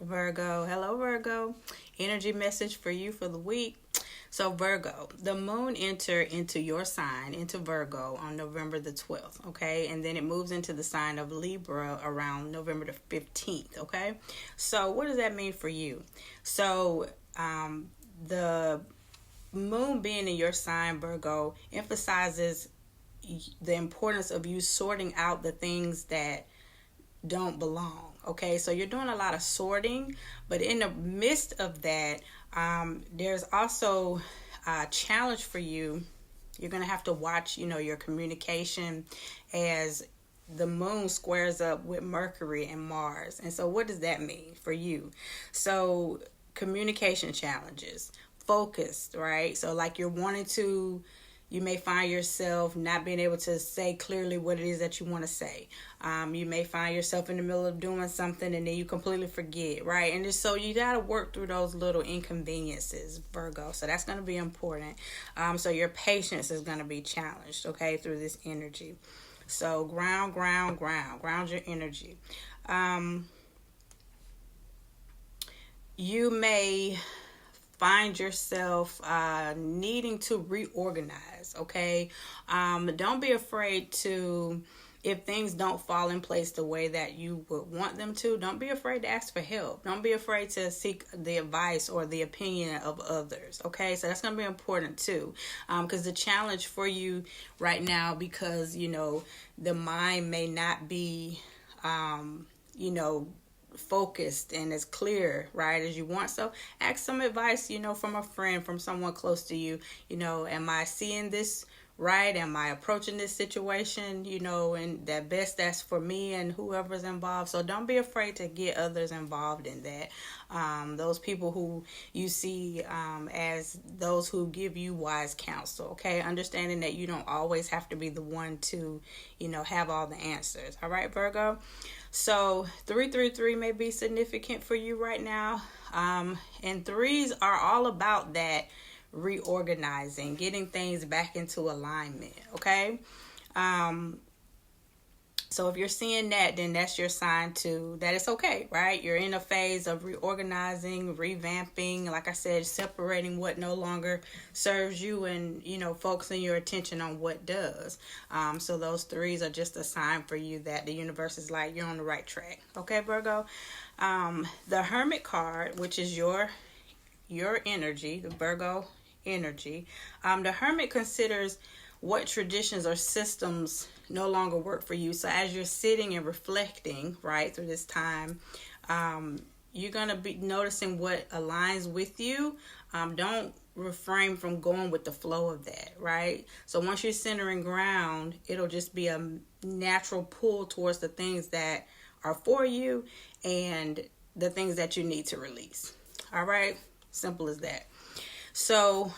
Virgo. Hello, Virgo. Energy message for you for the week. So, Virgo, the moon enter into your sign, into Virgo, on November the 12th, okay? And then it moves into the sign of Libra around November the 15th, okay? So, what does that mean for you? So, the moon being in your sign, Virgo, emphasizes the importance of you sorting out the things that don't belong. Okay, so you're doing a lot of sorting, but in the midst of that, there's also a challenge for you. You're going to have to watch, your communication as the moon squares up with Mercury and Mars. And so what does that mean for you? So communication challenges, focused, right? So like you may find yourself not being able to say clearly what it is that you want to say. You may find yourself in the middle of doing something and then you completely forget, right? And so you got to work through those little inconveniences, Virgo. So that's going to be important. So your patience is going to be challenged, okay, through this energy. So ground your energy. You may find yourself needing to reorganize, okay? Don't be afraid to, if things don't fall in place the way that you would want them to, don't be afraid to ask for help. Don't be afraid to seek the advice or the opinion of others, okay? So that's going to be important too, because the challenge for you right now, because, the mind may not be, focused and as clear, right, as you want. So ask some advice, from a friend, from someone close to you. Am I seeing this right? Am I approaching this situation, and that best that's for me and whoever's involved? So don't be afraid to get others involved in that. Those people who you see as those who give you wise counsel, okay? Understanding that you don't always have to be the one to, have all the answers. All right, Virgo? So 333 may be significant for you right now. And threes are all about that reorganizing, getting things back into alignment, okay? So if you're seeing that, then that's your sign too that it's okay, right? You're in a phase of reorganizing, revamping, like I said, separating what no longer serves you and, focusing your attention on what does. So those threes are just a sign for you that the universe is like, you're on the right track. Okay, Virgo? The Hermit card, which is your energy, the Virgo energy. The Hermit considers what traditions or systems no longer work for you. So as you're sitting and reflecting, right, through this time, you're going to be noticing what aligns with you. Don't refrain from going with the flow of that, right? So once you're centering ground, it'll just be a natural pull towards the things that are for you and the things that you need to release. All right? Simple as that. So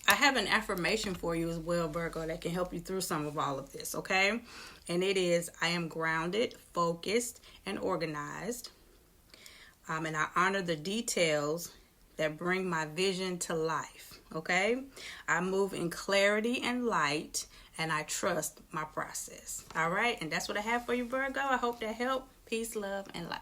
I have an affirmation for you as well, Virgo, that can help you through some of all of this, okay? And it is, I am grounded, focused, and organized. And I honor the details that bring my vision to life, okay? I move in clarity and light, and I trust my process, all right? And that's what I have for you, Virgo. I hope that helped. Peace, love, and light.